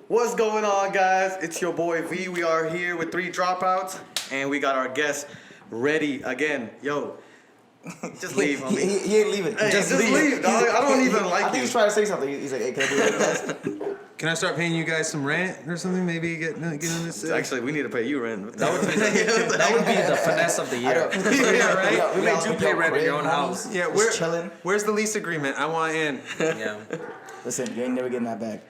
What's going on, guys? It's your boy V. We are here with 3DropOuts, and we got our guest ready again. Yo, just leave, homie. He ain't leaving. Hey, just leave, dog. I don't even like I think you. he's trying to say something. He's like, hey, can I do that? Can I start paying you guys some rent or something? Maybe get on this. Actually, we need to pay you rent. That would be the finesse of the year. Yeah, right. We made you pay rent in your own house. Yeah, where's the lease agreement? I want in. Yeah. Listen, you ain't never getting that back.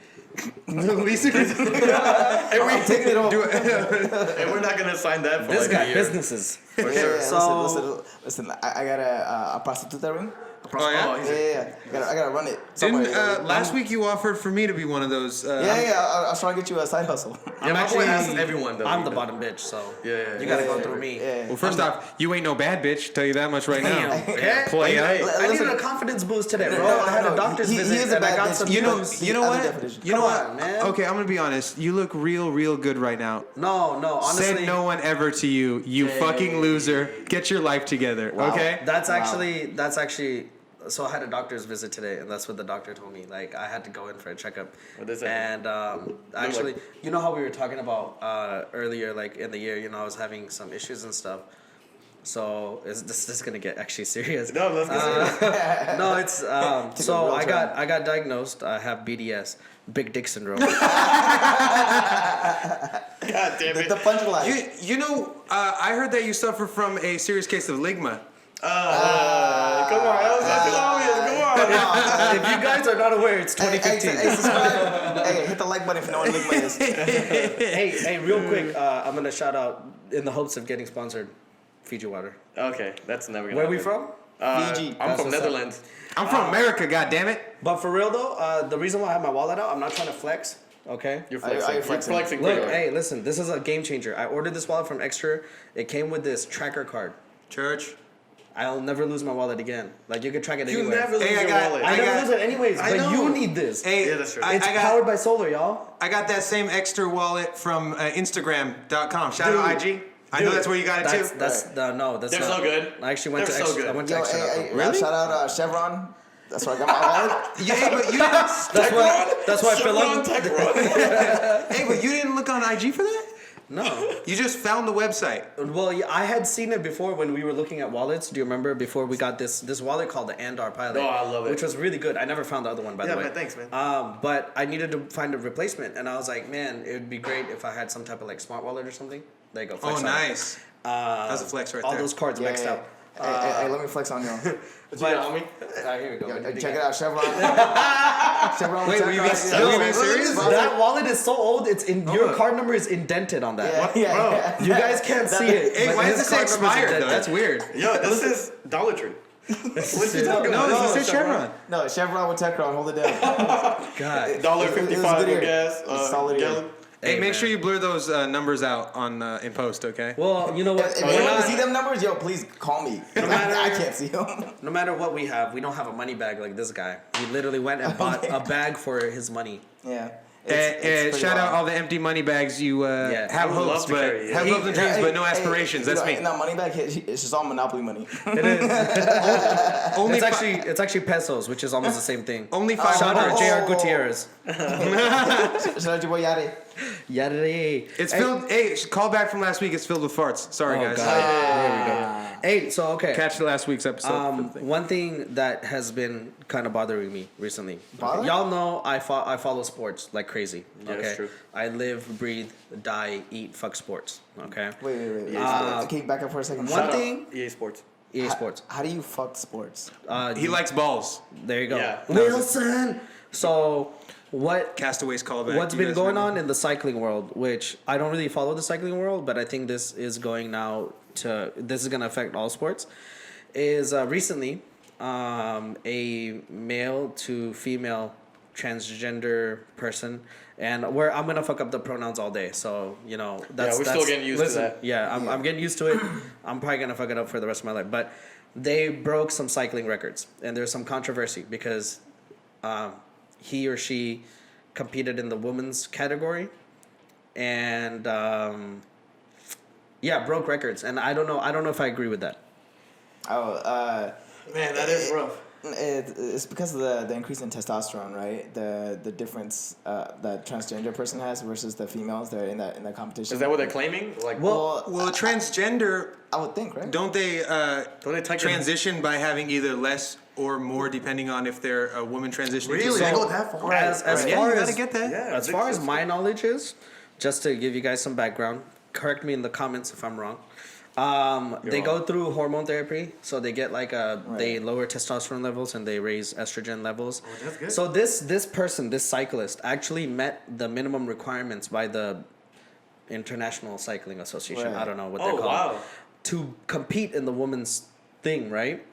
The lease agreement. I'm taking it all. And we're not gonna sign that for This like guy, a year. businesses. For Yeah, sure. yeah, So- listen. I got a prostituta ring. Oh yeah. I gotta run it. Didn't somewhere. last week you offered for me to be one of those? I was trying to get you a side hustle. Yeah, my boy asks everyone though. I'm the bottom bitch, so Yeah. you gotta go through me. Yeah. Well, first off, you ain't no bad bitch. Tell you that much right now. Okay. Player. Hey, I Listen. needed a confidence boost today, bro. No, I had a doctor's he visit is a and I bad got bitch. some You know news. what? definition. You know Come what? on, man. Okay, I'm gonna be honest. You look real good right now. No, honestly. Said no one ever to you. You fucking loser. Get your life together. Wow. Okay. That's actually. So I had a doctor's visit today, and that's what the doctor told me. Like I had to go in for a checkup. What is it? And actually, you know how we were talking about earlier, like in the year, I was having some issues and stuff. So this is gonna get actually serious. No, let's get serious. No, it's so real I turn. got diagnosed. I have BDS, big dick syndrome. God damn it. The punchline. You know, I heard that you suffer from a serious case of ligma. Come on, that was obvious. Come on. If you guys are not aware, it's 2015. Hey, subscribe. Hey, hit the like button if you know what Ligma is. Hey, real quick, I'm gonna shout out in the hopes of getting sponsored, Fiji water. Okay, that's never gonna Where are we happen. from? Fiji. I'm That's from what's up. Netherlands. I'm from America, goddammit. But for real though, the reason why I have my wallet out, I'm not trying to flex. Okay. You're Are you flexing. You're flexing? flexing Look, pretty hard. hey, listen, this is a game changer. I ordered this wallet from Extra. It came with this tracker card. Church. I'll never lose my wallet again. Like you can track it You anywhere. never lose Hey, I your got- wallet. I I never got- lose it anyways, I but know. you need this. Hey, Yeah, that's true. It's I got, powered by solar, y'all. I got that same extra wallet from Instagram.com. Shout out IG. I know Dude, that's where you got it too. That's They're not. so good. I actually went They're to so Extra. good. I went to Yo, Extra. hey, Really? shout out Chevron. That's where I got my wallet. Yeah, but you That's why I fell Chevron up. Tech Run. hey, but you didn't look on IG for that? No. You just found the website. Well, yeah, I had seen it before when we were looking at wallets. Do you remember before we got this wallet called the Andar Pilot? Oh, I love it. Which was really good. I never found the other one, by Yeah, the way. man, thanks, man. But I needed to find a replacement, and I was like, man, it would be great if I had some type of like smart wallet or something. There you go. Flex Oh, on it. nice. That's a flex right All there. those cards maxed out. Hey, let me flex on you. What you got, homie? Here we go. What do you Check got? it out, Chevron. Chevron. Wait, check were you out- being- yeah. were you being serious? That wallet is so old. It's in your look. card number is indented on that. Yeah. You guys can't see it. Hey, but why his does it say card number's expired though? indented. That's weird. Yo, this is Dollar Tree. What you talking No, about? he said Chevron. No, Chevron with Techron. Hold it down. God. $1.55 good for here. gas. It's solid here. gallon. Hey, make man. sure you blur those numbers out on in post, okay? Well, you know what? If you We're want not- to see them numbers, yo, please call me. I can't see them. No matter what we have, we don't have a money bag like this guy. He literally went and bought a bag for his money. Yeah. Shout out all the empty money bags you Yeah. have I would hopes, love to but carry it. have hopes and dreams, but no aspirations. That's me. No, money back, it's just all Monopoly money. It is. Only It's actually pesos, which is almost the same thing. only Shout 500. out J.R. Gutierrez. Shout out your boy Yari. Yaddy. It's filled. Hey, call back from last week. It's filled with farts. Sorry, Oh, guys. God. There we go. Hey, so okay. Catch the last week's episode. for the thing. One thing that has been kind of bothering me recently. Bothering? Y'all know I follow sports like crazy. Yeah, okay? that's true. I live, breathe, die, eat, fuck sports. Okay. Wait. Yeah, Okay, back up for a second. One Shout out thing- EA Sports. EA Sports. How do you fuck sports? He likes balls. There you go. Yeah. Wilson. So what? Castaways callback. What's You been guys going remember? on in the cycling world, which I don't really follow the cycling world, but I think this is going now to this is going to affect all sports. Is recently a male to female transgender person, and I'm gonna fuck up the pronouns all day. So that's we're still getting used to that. Yeah, I'm getting used to it. I'm probably gonna fuck it up for the rest of my life, but they broke some cycling records, and there's some controversy because he or she competed in the women's category, and broke records. And I don't know if I agree with that. Oh, Man, that is rough. It's because of the increase in testosterone, right? The difference that transgender person has versus the females that are in that competition. Is that what they're claiming? Like, Well, transgender, I would think, right? don't they take transition by having either less or more depending on if they're a woman transitioning? Really? To They so, go that far? As yeah, far you as gotta get that. Yeah. as far as my knowledge is, just to give you guys some background, correct me in the comments if I'm wrong. They go through hormone therapy, so they get like they lower testosterone levels and they raise estrogen levels. Oh, that's good. So this person, this cyclist, actually met the minimum requirements by the International Cycling Association. Right. I don't know what they're called. Wow. To compete in the women's thing, right?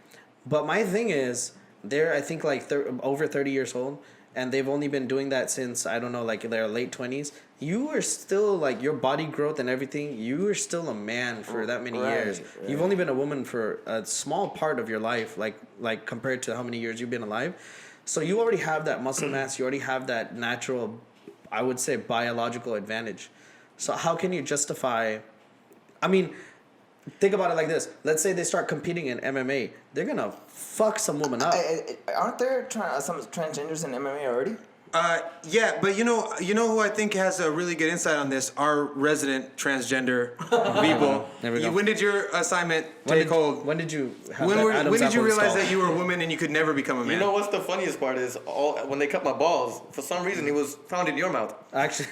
But my thing is, they're I think like over 30 years old, and they've only been doing that since I don't know, like their late 20s. You are still like your body growth and everything. You are still a man for that many years. Right. You've only been a woman for a small part of your life, like compared to how many years you've been alive. So you already have that muscle mass. You already have that natural, I would say, biological advantage. So how can you justify? I mean, think about it like this. Let's say they start competing in MMA. They're gonna fuck some woman up. Aren't there some transgenders in MMA already? Yeah, but you know who I think has a really good insight on this? Our resident transgender people. There we go. When did your assignment take hold? When did you have When, that when Adam's did you apple realize installed? that you were a woman and you could never become a man? You know what's the funniest part is when they cut my balls, for some reason it was found in your mouth. Actually,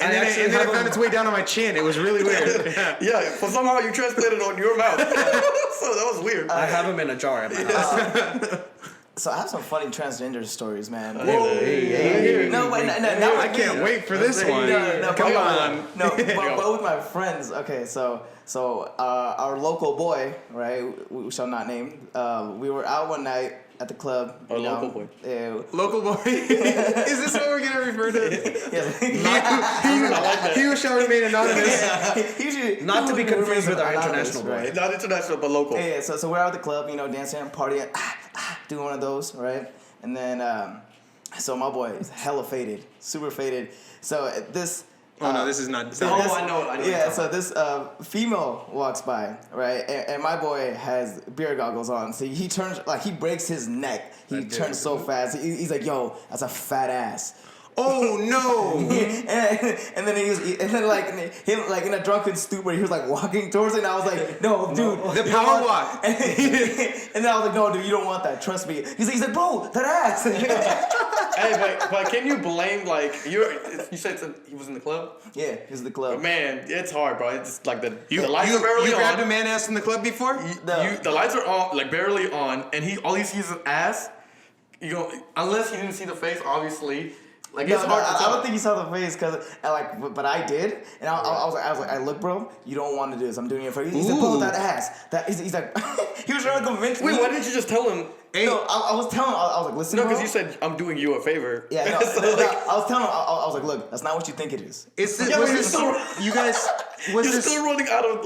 and then it found its way down on my chin. It was really weird. Yeah, for somehow you transplanted on your mouth. So that was weird. I have them in a jar at my house. So I have some funny transgender stories, man. Hey. No, wait, no, I can't wait for this one. No, Come on. No, but with my friends. Okay, so our local boy, right? We shall not name. We were out one night at the club. Our local boy. Yeah. Local boy. Is this what we're gonna refer to? Yeah. He shall remain anonymous. Not to be confused with our international boy. right? Not international, but local. Yeah, so we're out at the club, dancing and partying, doing one of those, right? And then, so my boy is hella faded, super faded. So this. Oh no, this is not. I know. Yeah, so this female walks by, right? And my boy has beer goggles on. So he turns, like, he breaks his neck. He turns so fast. He's like, yo, that's a fat ass. Oh no! and then like in a drunken stupor, he was like walking towards it, and I was like, no, dude, The power walk. And then I was like, no, dude, you don't want that. Trust me. He's like, bro, that ass. Hey, but can you blame you said he was in the club? Yeah, he's in the club. Man, it's hard, bro. It's like the You lights are barely you grabbed on. a man ass in the club before? The lights are on, like barely on, and all he sees is ass. Unless he didn't see the face, obviously. Like it's hard to I tell. don't think he saw the face, but I did, and I was like, look, bro, you don't want to do this. I'm doing it for you. He said, bro, that ass. He's like, he was trying to convince me. Wait, why didn't you just tell him? Hey. No, I was telling him. I was like, listen, No, bro. because you said I'm doing you a favor. Yeah, no, So, no, like, I was telling him. I was like, look, that's not what you think it is. It's this, Yeah, was but this, you're you guys. Was you're this? still running out of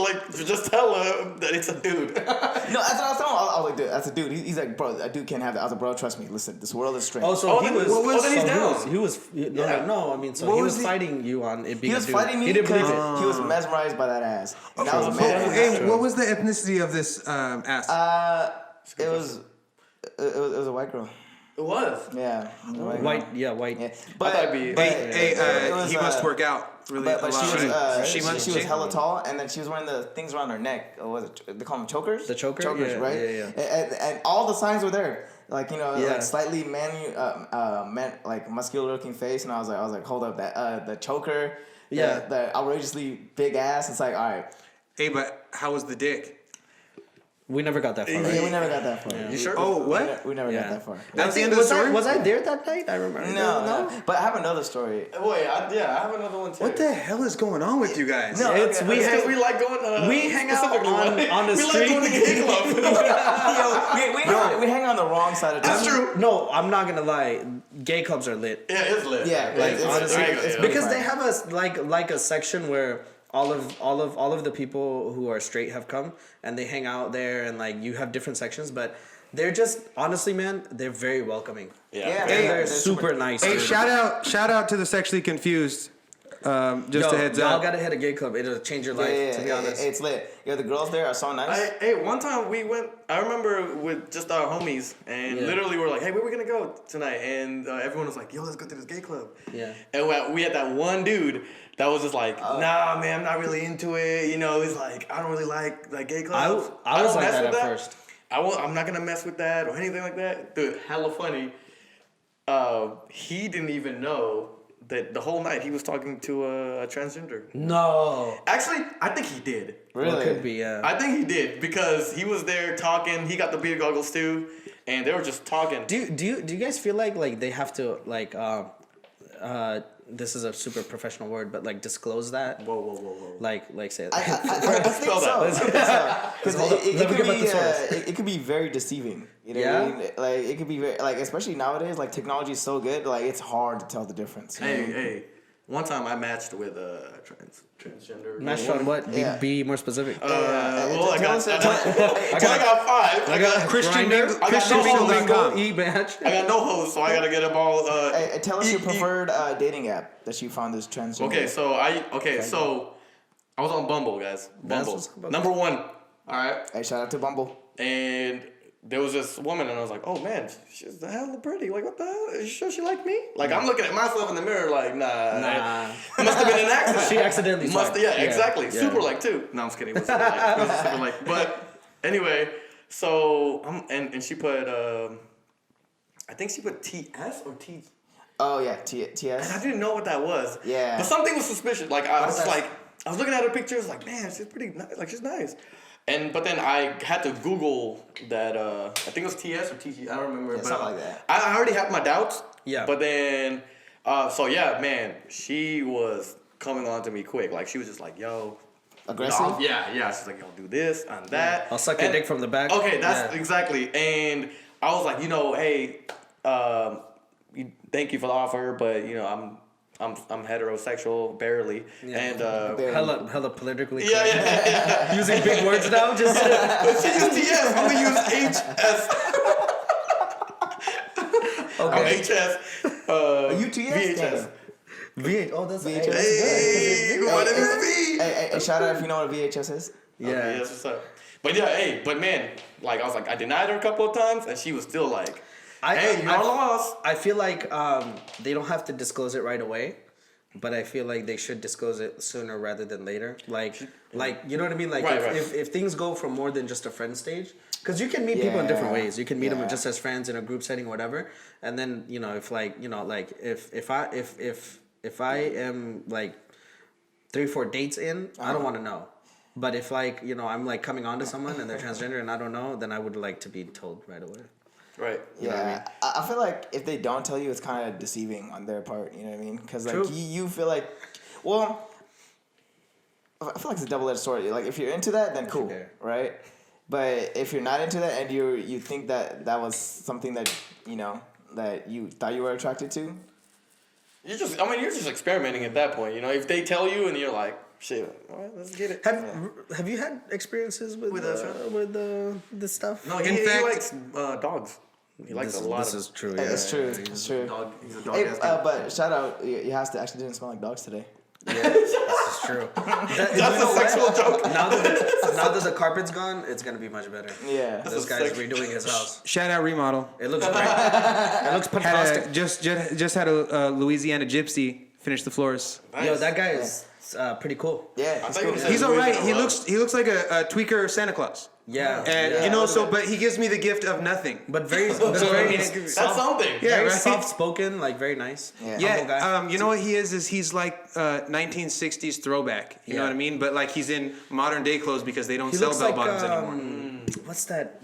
just tell him that it's a dude. No, that's what I was telling him. I was like, dude, that's a dude. He's like, bro, that dude can't have that. I was like, bro, trust me. Listen, this world is strange. Oh, so he then- was. then he's down. He was. Yeah. No. I mean, so What he was was he- fighting you on it being He was a dude. fighting me He didn't believe because it. he was mesmerized by that ass. And I was So, mad. hey, what was the ethnicity of this ass? It was a white girl. It was. Yeah. White. White. Yeah, white. Yeah. thought it'd be- it was, he must work out really But a lot. she was She- hella tall, and then she was wearing the things around her neck. Or was it? They call them chokers. The choker? Chokers, Yeah, right? yeah. And all the signs were there. Like Yeah. like slightly like muscular looking face, and I was like, hold up, that the choker, Yeah. the outrageously big ass. It's like, all right, Hey, but how was the dick? We never got that far. yeah, Right? we never got that far. You sure? Oh, what? We never Yeah. got that far. That's the end of the story? Was I there that night? I remember. No. But I have another story. Wait, I have another one too. What the hell is going on with you guys? No, It's okay, we Because hang- we like going. we hang out specifically, right? on the we street. like going to gay club. we hang on the wrong side of town. That's true. No, I'm not gonna lie. Gay clubs are lit. Yeah, it's lit. Yeah, like, it's honestly, very good, it's yeah. big- Because they fine. have like a section where all of the people who are straight have come and they hang out there, and like you have different sections, but they're just honestly, man, they're very welcoming. Yeah. Yeah. And Hey, they're they're super nice. Hey, dude. shout out to the sexually confused. Just a heads y'all up. gotta hit a gay club. It'll change your life. To be honest, it's lit. Yo, the girls there are so nice. Hey, one time we went. I remember with just our homies, and literally we're like, "Hey, where we gonna go tonight?" And everyone was like, "Yo, let's go to this gay club." Yeah. And we had that one dude that was just like, "Nah, man, I'm not really into it." You know, he's like, "I don't really like gay clubs. I was don't like mess that with at first. I'm not gonna mess with that or anything like that." Dude, hella funny. He didn't even know that the whole night he was talking to a transgender. No. Actually, I think he did. Really? Well, it could be, yeah. I think he did because he was there talking. He got the beer goggles too, and they were just talking. Do you guys feel like they have to this is a super professional word, but like disclose that? Whoa. Like say I think so. Because it could be very deceiving. You know what I mean? Like it could be very, like, especially nowadays, like technology is so good, like it's hard to tell the difference. Hey. One time I matched with a transgender. Matched on what? Yeah. Be more specific. I got got 5. I got ChristianBingle.com. E-match. I got no host, so I gotta get them all. Tell us your preferred dating app that you found this transgender. So I was on Bumble, guys. Bumble. what's up. Number 1. All right. Hey, shout out to Bumble. And there was this woman, and I was like, "Oh man, she's the hell pretty. Like, what the hell? Is you sure she like me?" Like, I'm looking at myself in the mirror, like, nah. It must have been an accident. She accidentally swiped. Exactly. Yeah. Super like too. No, I'm just kidding. It was super like. It was super like. But anyway, so and she put I think she put TS or T. Oh yeah, And TS. I didn't know what that was. Yeah. But something was suspicious. Like I was looking at her pictures, like, man, she's pretty nice. Like, she's nice. But then I had to Google that. I think it was TS or TG. I don't remember. Yeah, but something like that. I already had my doubts. Yeah. But then, she was coming on to me quick. Like, she was just like, "Yo." Aggressive? Yeah. She's like, "Yo, do this and that." I'll suck your dick from the back. Okay, that's exactly. And I was like, hey, thank you for the offer, but I'm heterosexual, barely, and hella politically yeah, correct. yeah. Using big words now, just But she used TS. I'm gonna use HS. okay. HS. You TS? VHS. VH. Oh, that's VHS. Hey, my name is V. Hey, shout out if you know what a VHS is. Yeah. Okay, that's what's up. But man, like, I was like, I denied her a couple of times, and she was still like, "Hey, you're lost." I feel like they don't have to disclose it right away, but I feel like they should disclose it sooner rather than later. Like you know what I mean? Like Right. if things go from more than just a friend stage, because you can meet people in different ways. You can meet them just as friends in a group setting or whatever, and then if I am like 3-4 dates in, I don't want to know. But if I'm like coming on to someone and they're transgender and I don't know, then I would like to be told right away. Right. Yeah, know what I mean? I feel like if they don't tell you, it's kind of deceiving on their part. You know what I mean? Because like you feel like, well, I feel like it's a double-edged sword. Like if you're into that, then cool, right? But if you're not into that and you think that was something that that you thought you were attracted to, you're just experimenting at that point. If they tell you and you're like, shit, all right, let's get it. Have you had experiences with this stuff? No, he likes dogs. He likes a lot. This is true. Yeah, Yeah, it's true. He's It's a true. dog. He's a dog. Hey, but shout out, your house actually didn't smell like dogs today. Yeah, this is true. That's a sexual joke. Now that the carpet's gone, it's gonna be much better. Yeah. This guy's redoing his house. Shout out remodel. It looks great. It looks fantastic. Just had a Louisiana gypsy finish the floors. Nice. Yo, that guy is pretty cool. Yeah. thought you were He's all right. He looks like a tweaker Santa Claus. Yeah. And but he gives me the gift of nothing. But very That's something. Yeah, very right? soft spoken, like very nice. Yeah. Humble guy. You know what he is he's like 1960s throwback. You know what I mean? But like he's in modern day clothes because they don't He sell looks bell like, bottoms anymore. What's that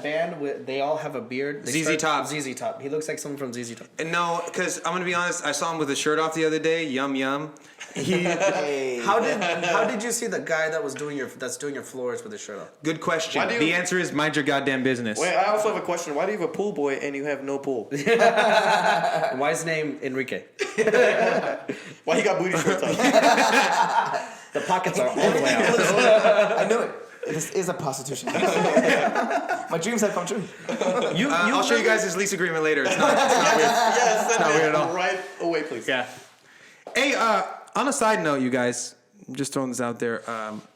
band with they all have a beard? ZZ Top. ZZ Top. He looks like someone from ZZ Top. And no, because I'm gonna be honest, I saw him with a shirt off the other day. Yum yum. Hey. How did you see the guy that's doing your floors with his shirt off? Good question. Why do you- The answer is mind your goddamn business. Wait, I also have a question. Why do you have a pool boy and you have no pool? Why is his name Enrique? Why he got booty shorts on? The pockets are all the way out. I knew it. This is a prostitution. My dreams have come true. I'll show you guys his lease agreement later. It's not weird. Yes, not weird at all. Right away, please. Yeah. Hey, on a side note, you guys, I'm just throwing this out there.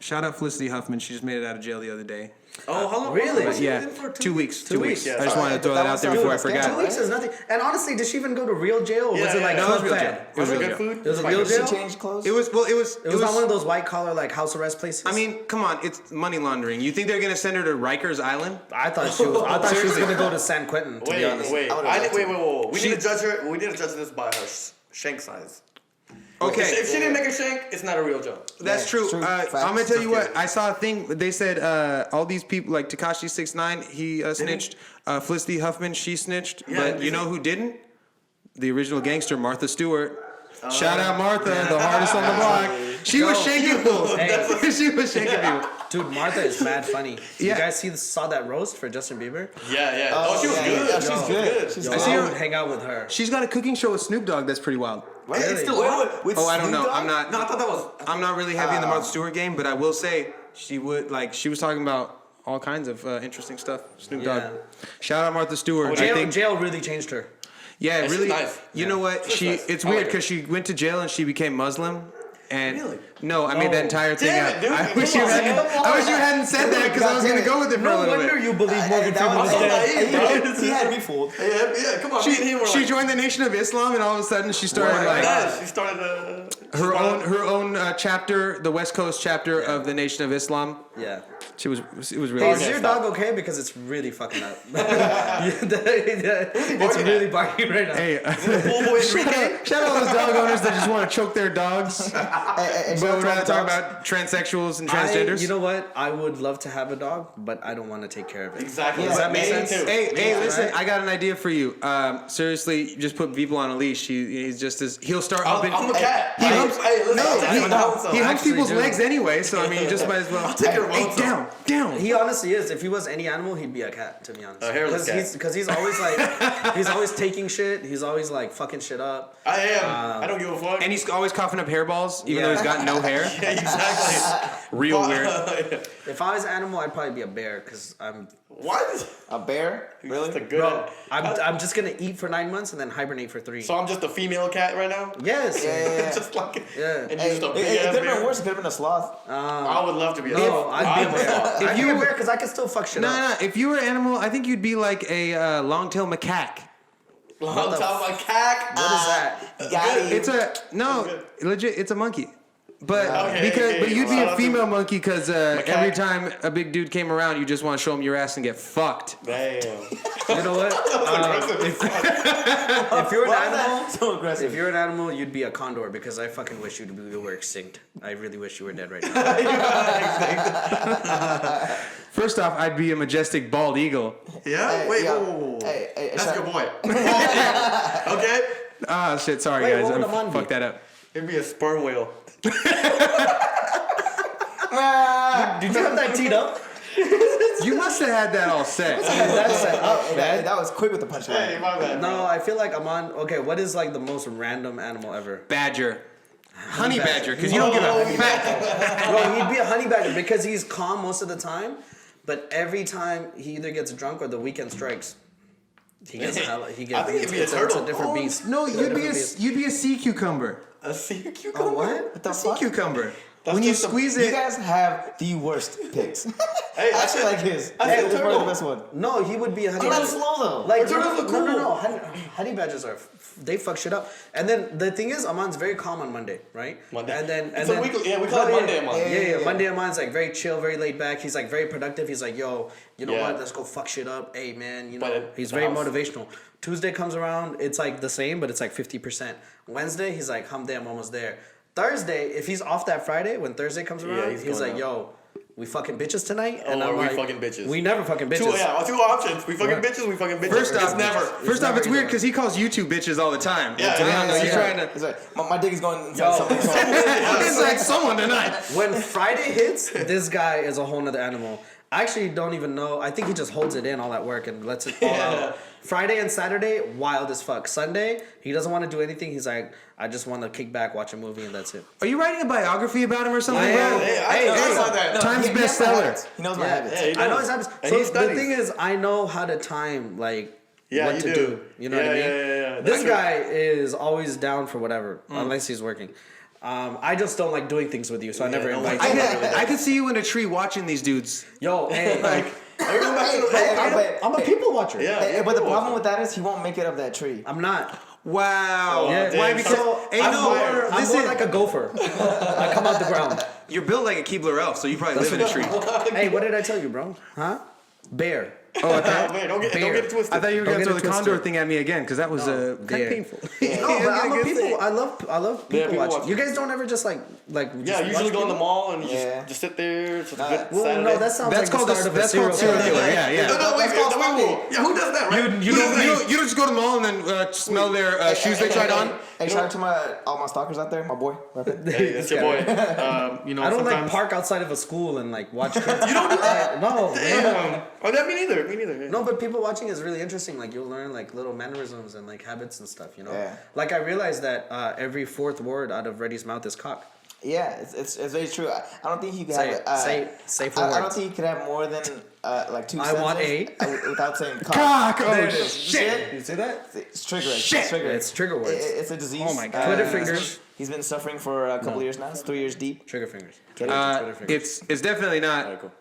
Shout out Felicity Huffman. She just made it out of jail the other day. Oh, how long? Really? Was she Yeah, in for 2 weeks. 2 weeks. Yeah, I just wanted to throw that out there before I forgot. 2 weeks is nothing. And honestly, did she even go to real jail, or was it like no, it was club real fed? jail. Was it real good jail. food? It was a Like, real did jail? she Change clothes. It was It was not one of those white collar like house arrest places. I mean, come on, it's money laundering. You think they're gonna send her to Rikers Island? I thought she was. I thought she was gonna go to San Quentin. To be honest. Wait. I would've Wait. liked Whoa. We need to judge her. We need to judge this by her shank size. Okay. If she didn't make a shank, it's not a real joke. That's Yeah, true. true. I'm Facts. gonna tell you Just what. I saw a thing. They said all these people, like Tekashi 6ix9ine, he snitched. Felicity Huffman, she snitched. Yeah, But you know who didn't? The original gangster, Martha Stewart. Shout out Martha, the hardest on the block. She was shanking people. Hey. She was shanking people. Dude, Martha is mad funny. Yeah. You guys saw that roast for Justin Bieber? Yeah. Oh, she was good. Yeah, she's good. She's Yo, good. see I her- would hang out with her. She's got a cooking show with Snoop Dogg. That's pretty wild. Wait, Really? it's still on? With Oh, I don't Snoop know. Dogg? I'm not. No, I thought that was. I'm not really heavy in the Martha Stewart game, but I will say she would like. She was talking about all kinds of interesting stuff. Snoop Dogg. Yeah. Shout out Martha Stewart. I think. Jail really changed her. Yeah, she's really. nice. You know what? She's nice. It's I weird like because she went to jail and she became Muslim. And Really? no, I made that entire thing Damn up. it, dude. I Come wish you on, hadn't. man. I wish you hadn't said that because I was gonna go with it for a No little wonder bit. you believe Morgan that Freeman was is so dead. naive. He had me fooled. Yeah, come on. me and him were She like, joined the Nation of Islam, and all of a sudden she started like yeah, she started her own chapter, the West Coast chapter of the Nation of Islam. Yeah. It was really. Hey, is Okay, your stop. dog okay? Because it's really fucking up. It's really barking right now. Hey, Pool boy Enrique. shout out those dog owners that just want to choke their dogs, Hey, but we'd rather talk about transsexuals and transgenders. You know what? I would love to have a dog, but I don't want to take care of it. Exactly. Yeah, Does that make Me sense? too. Hey, listen! right? I got an idea for you. Seriously, just put people on a leash. He's just as he'll start humping. I'm a cat. He humps. Hey, listen, He humps Actually people's do. legs anyway, so I mean, you just might as well. take your Hey, bones down. He honestly is. If he was any animal, he'd be a cat. To be honest, A hairless cat. Because he's always like, he's always taking shit. He's always like fucking shit up. I am. I don't give a fuck. And he's always coughing up hairballs, even though Yeah. he's got no hair. Yeah, exactly. Real weird. If I was an animal, I'd probably be a bear because I'm, What? A bear? Really? Just a good. bro. I'm just gonna eat for 9 months and then hibernate for 3. So I'm just a female cat right now. Yes. Yeah. Just like. Yeah. And you Hey, just a it big could ass have been bear. worse. It could have been a sloth. I would love to be a. No, I'd be a bear. If I'd be a bear because I can still fuck shit up. No. If you were an animal, I think you'd be like a long-tailed macaque. on top of a cat. What is that? Got it. It's legit. It's a monkey. But Okay, but you'd be shout a out female monkey because Macaque. every time a big dude came around, you just want to show him your ass and get fucked. Damn. You know what? If you're an animal, So aggressive. if you're an animal, you'd be a condor because I fucking wish you were extinct. I really wish you were dead right now. First off, I'd be a majestic bald eagle. Yeah. Hey, Wait. yo, Whoa. hey, That's shout- your boy. Okay. Ah, shit. Sorry, Wait, guys. what would a I man be? fucked that up. It'd be a sperm whale. Did you have that teed up? You must have had that all set. That's set up, Hey, man. that was quick with the punchline. Hey, my bad. No, I feel like I'm on. Okay, what is like the most random animal ever? Badger. Honey badger, because you Oh, don't give a fuck. Bro, he'd be a honey badger because he's calm most of the time, but every time he either gets drunk or the weekend strikes. He gets hella. He gets. I think he'd be a it's turtle. a different beast. No, It's you'd be different beast. you'd be a sea cucumber. A sea cucumber. What the Sea fuck? cucumber. That's When you just a- squeeze You it, guys have the worst picks. Hey, I actually like his. I Hey, said it was probably the turtle. best one. No, he would be a honey I'm not badger. slow though. Like But turtles are no, cool. honey badgers are they fuck shit up. And then the thing is, Aman's very calm on Monday, right? Monday. And then It's a weekly- yeah, we call it Monday Aman. Yeah. Monday Aman's like very chill, very laid back. He's like very productive. He's like, yo, you know Yeah. what? Let's go fuck shit up. Hey man, you know. But at He's the very house. motivational. Tuesday comes around, it's like the same, but it's like 50%. Wednesday, he's like, hump day, I'm almost there. Thursday, if he's off that Friday, when Thursday comes around, he's he's going like, out. yo, we fucking bitches tonight. Oh, And I'm we like, fucking bitches. We never fucking bitches. Two options. We fucking bitches. We fucking bitches. first It's off, never. First off, never it's weird either. because he calls you two bitches all the time. Yeah, To be yeah, honest, he's Yeah. trying to. It's like, my dick is going inside Yo. something. It's like someone tonight. When Friday hits, this guy is a whole nother animal. I actually don't even know. I think he just holds it in all that work and lets it all out. Friday and Saturday, wild as fuck. Sunday, he doesn't want to do anything. He's like, I just want to kick back, watch a movie, and that's it. Are you writing a biography about him or something, I am. bro? Hey, I saw that. No, Times he has my bestseller. habits. He knows my habits. Yeah, he I know knows. his habits. And So he the studies. thing is, I know how to time, like, Yeah, what you to do. do. You know what I mean? Yeah. Yeah. This guy is always down for whatever, unless he's working. I just don't like doing things with you, so I never invite you. I could see you in a tree watching these dudes. Yo, hey, like, I'm a people watcher. Yeah. But the problem with that is he won't make it up that tree. I'm not. Wow. Yeah, Why? damn. Because I'm more like a gopher. I come out the ground. you're built like a Keebler elf, so you probably live in a tree. Hey, what did I tell you, bro? Huh? Bear. Oh, I thought, Man, don't get it twisted. I thought you were Don't going to get throw it the condor twisted. thing at me again because that was kind of Yeah. painful. No, but I'm a people. I love people people watching. watch. You guys don't ever just like. Yeah, usually go in the mall and you Yeah. just sit there. It's a good Well, Saturday. no, that sounds That's like called the start of a that's called serial killer. Yeah, yeah. No, wait, called yeah, who does that, right? You don't just go to the mall and then smell their shoes they tried on. Hey, shout out to all my stalkers out there, my boy. Hey, that's your boy. You know, I don't like sometimes- park outside of a school and like watch kids. You don't do that? No, man. Damn. Oh, that me neither. Me neither. Yeah. No, but people watching is really interesting. Like you'll learn like little mannerisms and like habits and stuff. You know. Yeah. Like I realized that every fourth word out of Reddy's mouth is cock. Yeah, it's very true. I don't think you can Say have it. Say 4 I don't words. think you could have more than like 2 I want sentences without saying cock. Cock. There Oh it is. shit. You see that? It's triggering. Shit. It's triggering. It's trigger words. It's a disease. Oh my God. Twitter fingers. He's been suffering for a couple years now. It's 3 years deep. Trigger fingers. Get it? It's definitely not. Alright, cool.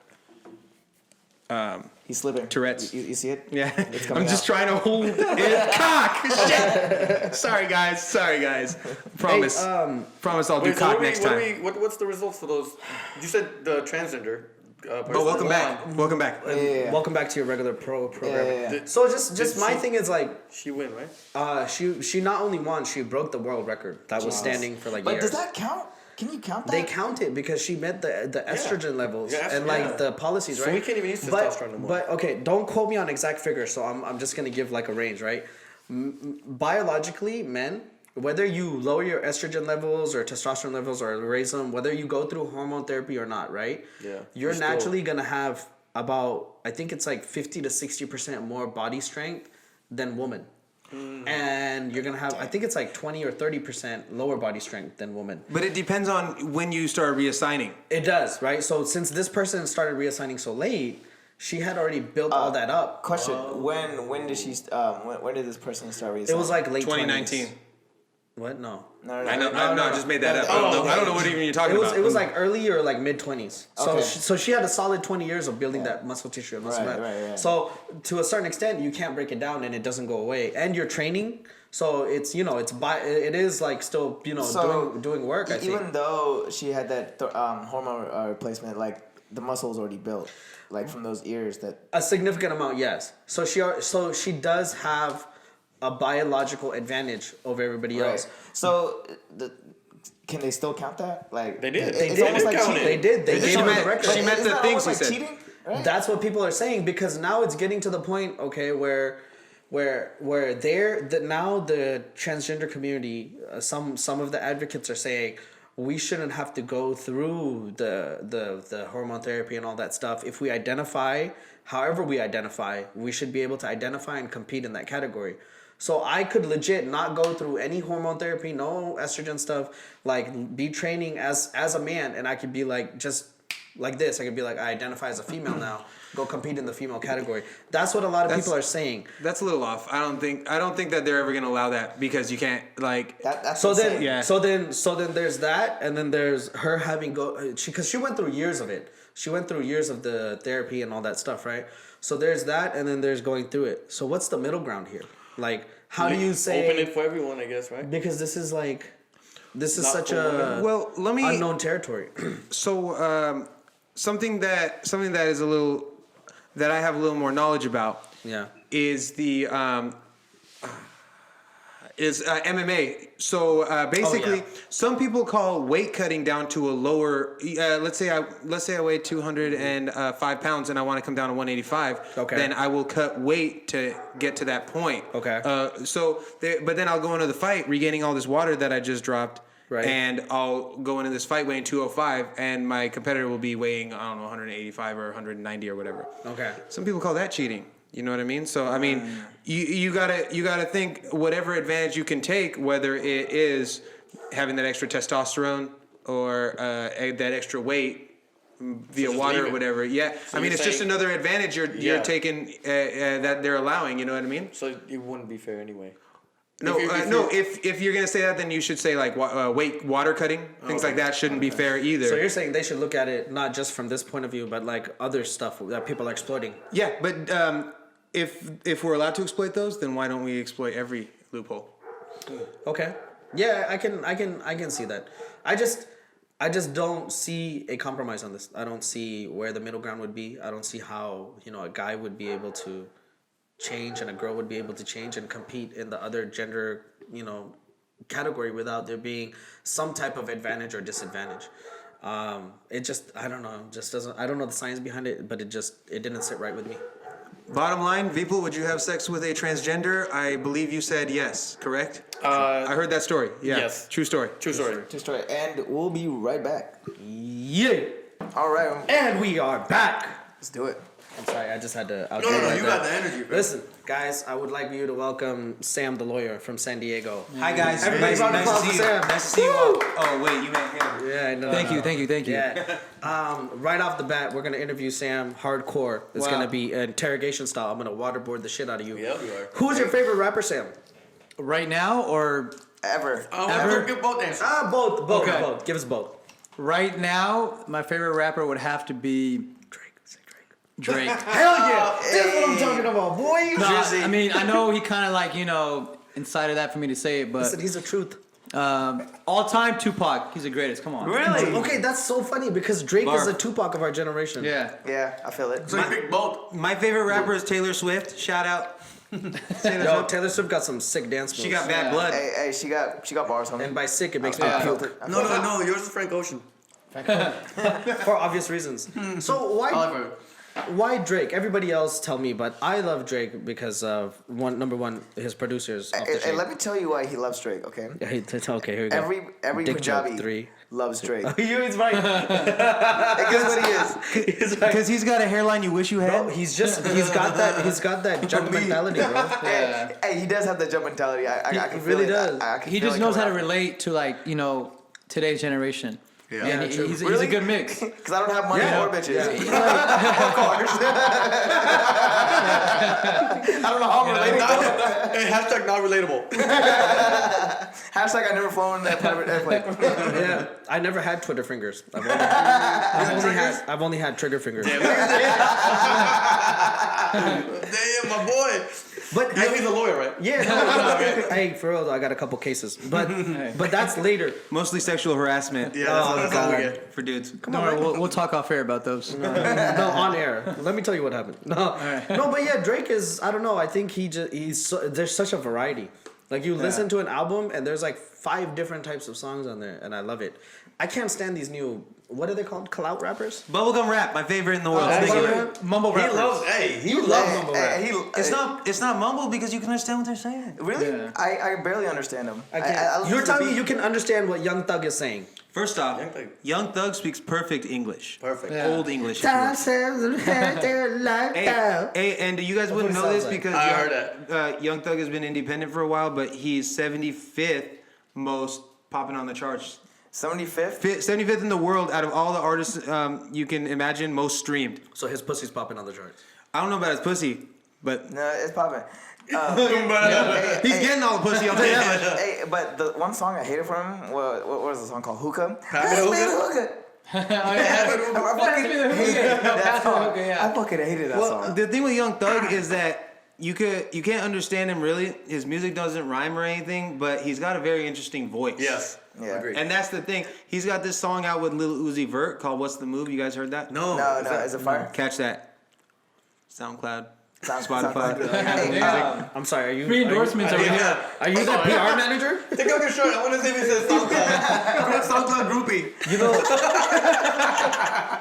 He's slipping. Tourette's. You see it? Yeah, coming I'm just out. trying to hold it. Cock. Shit. Sorry guys. Promise. Promise I'll do Wait, so cock next time. what's the results for those? You said the transgender. But welcome back. Welcome back. Yeah. Welcome back to your regular program. Yeah. So just my thing is like, She win, right? she not only won, she broke the world record that was standing for like But years. does that count? Can you count that? They count it because she met the estrogen levels Yeah, and like the policies, So right? we can't even use testosterone no more. But okay, don't quote me on exact figures. So I'm just gonna give like a range, right? Biologically, men, whether you lower your estrogen levels or testosterone levels or raise them, whether you go through hormone therapy or not, right? Yeah. You're You're still- naturally gonna have about, I think it's like 50 to 60% more body strength than women. And you're gonna have, I think it's like 20 or 30% lower body strength than women. But it depends on when you start reassigning. It does, right? So since this person started reassigning so late, she had already built all that up. Question: When did she? When did this person start reading? It was like late 2019. 20s. What? No. No, I know. I just made that up. I don't know what even you're talking It was about. it was like early or like mid 20s. So Okay. so she had a solid 20 years of building that muscle tissue and muscle Right, mass. right. So to a certain extent, you can't break it down and it doesn't go away. And you're training, so it's it is like still doing work. I think. Even though she had that hormone replacement, like the muscle was already built, like from those ears. That A significant amount, yes. So she does have a biological advantage over everybody else. So, can they still count that? Like They did. It's They almost did like count cheating. it. They did. They She did on meant- the record. she meant Isn't the that things almost he like said. cheating? Right? That's what people are saying because now it's getting to the point, okay, where now the transgender community, some of the advocates are saying we shouldn't have to go through the hormone therapy and all that stuff. If we identify, however we identify, we should be able to identify and compete in that category. So I could legit not go through any hormone therapy, no estrogen stuff, like be training as a man, and I could be like just like this. I could be like, I identify as a female now. Go compete in the female category. That's what a lot of people are saying. That's a little off. I don't think that they're ever gonna allow that because you can't like. That's So then, insane. Yeah. so then there's that, and then there's her having because she went through years of it. She went through years of the therapy and all that stuff, right? So there's that, and then there's going through it. So what's the middle ground here? Like, how do you say? Open it for everyone, I guess, right? Because this is Not such for a women. Well, let me. unknown territory. So something that is a little that I have a little more knowledge about Yeah. is the MMA. So basically, some people call weight cutting down to a lower. Let's say I weigh 205 pounds and I want to come down to 185. Okay. Then I will cut weight to get to that point. Okay. But then I'll go into the fight regaining all this water that I just dropped. Right. And I'll go into this fight weighing 205, and my competitor will be weighing 185 or 190 or whatever. Okay. Some people call that cheating. You know what I mean? So I mean, you gotta think whatever advantage you can take, whether it is having that extra testosterone or that extra weight via just water leave or it. whatever. Yeah, So I mean you're it's just saying- another advantage you're Yeah. taking that they're allowing. You know what I mean? So it wouldn't be fair anyway. No, if you're gonna say that, then you should say like water cutting, things like that shouldn't be fair either. So you're saying they should look at it not just from this point of view, but like other stuff that people are exploiting. Yeah, but if we're allowed to exploit those, then why don't we exploit every loophole? Okay. Yeah, I can see that. I just don't see a compromise on this. I don't see where the middle ground would be. I don't see how, a guy would be able to change and a girl would be able to change and compete in the other gender, category without there being some type of advantage or disadvantage. It just, I don't know, just doesn't, I don't know the science behind it, but it didn't sit right with me. Bottom line, Vipul, would you have sex with a transgender? I believe you said yes, correct? I heard that story. Yeah. Yes. True story. True story. And we'll be right back. Yeah. All right. And we are back. Let's do it. I'm sorry, I just had to. No, you got the energy, bro. Listen, guys, I would like you to welcome Sam, the lawyer from San Diego. Hi guys, Everybody round of applause for Sam. Nice to see you all. Oh wait, you meant him. Yeah, I know. Thank you. Yeah. Right off the bat, we're gonna interview Sam hardcore. It's gonna be interrogation style. I'm gonna waterboard the shit out of you. Yeah, we are. Who's your favorite rapper, Sam? Right now or Ever. Ever? Give both answers. Both. Okay. Both. Give us both. right now, my favorite rapper would have to be Drake. Hell yeah! That's what I'm talking about, boy. No, I mean, I know he kind of like, incited that for me to say it, but Listen, he's the truth. all time Tupac, he's the greatest. Come on. Really? Okay, that's so funny because Drake is Barf. the Tupac of our generation. Yeah. Yeah, I feel it. So you pick both. My favorite rapper is Taylor Swift. Shout out. Yo, Taylor Swift got some sick dance moves. She got bad Yeah. blood. Hey, she got bars on me. And by sick, it makes me I puke. felt it. No. Yours is Frank Ocean. For obvious reasons. So why Drake? Everybody else tell me, but I love Drake because of number one, his producers. Off the Hey, chain. let me tell you why he loves Drake, okay? Okay, here we go. Every Dick joke Punjabi 3. loves Drake. He's right. Guess what he is? He's right. Because he's got a hairline you wish you had. Bro, he's got that junk mentality, bro. Hey, he does have the jump mentality. I can feel really it. does. I can He feel just it knows how to coming out. relate to today's generation. Yeah. And Yeah, true. he's a Really? good mix. Because I don't have money Yeah. or bitches. Yeah. Of course. I don't know how I'm relatable. Hey, hashtag not relatable. Hashtag I never flown in a private airplane. Yeah, I never had Twitter fingers. I've only had trigger fingers. Damn, my boy. But Yeah, he's a lawyer, right? yeah, no. Hey, for real though, I got a couple cases, but that's later. Mostly sexual harassment. Yeah, that's all we God. get. For dudes. Don't worry, we'll talk off air about those. No, on air. Let me tell you what happened. No, but yeah, Drake is. I don't know. I think there's such a variety. Like you listen to an album and there's like 5 different types of songs on there, and I love it. I can't stand these new. What are they called? Clout rappers? Bubblegum rap, my favorite in the world. That's Thank you. what- Mumble He rappers. loves. Hey, he loves mumble rap. It's not mumble because you can understand what they're saying. Really? Yeah. I barely understand him. I can't. You're telling me you can understand what Young Thug is saying? First off, Young Thug. Young Thug speaks perfect English. Perfect. Yeah. Old English. if you will. Hey, and you guys wouldn't what know it this sounds like. because I heard Young Thug has been independent for a while, but he's 75th most popping on the charts. 75th? 75th in the world out of all the artists you can imagine, most streamed. So his pussy's popping on the charts. I don't know about his pussy, but No, it's popping. he's getting all the pussy. I'll tell you that much. Hey, but the one song I hated from him, what was the song called? Hookah? Pass me the hookah. I fucking hated that song. I fucking hated that song. The thing with Young Thug is that you can't understand him really. His music doesn't rhyme or anything, but he's got a very interesting voice. Yes. Yeah. Agreed. And that's the thing. He's got this song out with Lil Uzi Vert called "What's the Move." You guys heard that? No. No, is that- is it fire? Catch that. SoundCloud, SoundCloud. Spotify. Hey, I'm sorry. Are you Free endorsements over here. Yeah. Are you that PR manager? Take out your shirt. I want to see if it says SoundCloud. SoundCloud groupie. You know,